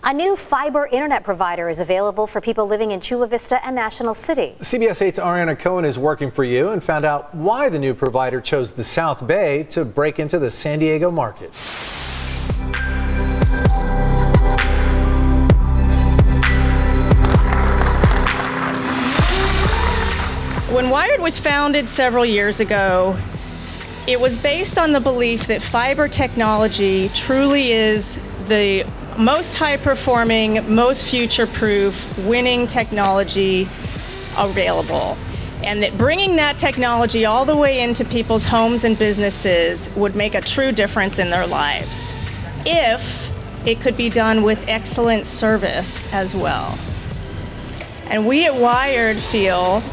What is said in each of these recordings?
A new fiber internet provider is available for people living in Chula Vista and National City. CBS 8's Ariana Cohen is working for you and found out why the new provider chose the South Bay to break into the San Diego market. When Wyyerd was founded several years ago, it was based on the belief that fiber technology truly is the most high-performing, most future-proof, winning technology available. And that bringing that technology all the way into people's homes and businesses would make a true difference in their lives, if it could be done with excellent service as well. And we at Wyyerd feel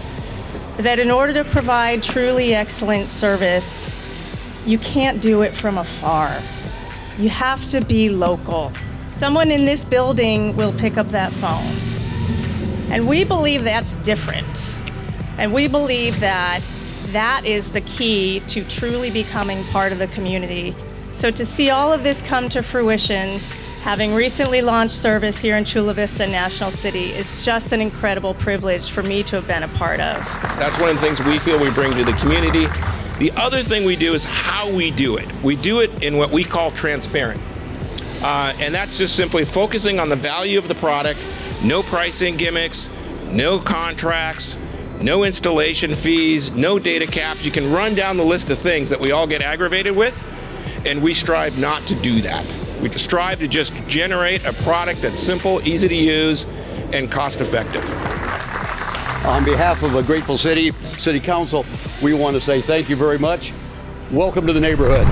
that in order to provide truly excellent service, you can't do it from afar. You have to be local. Someone in this building will pick up that phone. And we believe that's different. And we believe that that is the key to truly becoming part of the community. So to see all of this come to fruition, having recently launched service here in Chula Vista, National City, is just an incredible privilege for me to have been a part of. That's one of the things we feel we bring to the community. The other thing we do is how we do it. We do it in what we call transparent. And that's just simply focusing on the value of the product, no pricing gimmicks, no contracts, no installation fees, no data caps. You can run down the list of things that we all get aggravated with, and we strive not to do that. We strive to just generate a product that's simple, easy to use, and cost effective. On behalf of a grateful city council, we want to say thank you very much. Welcome to the neighborhood.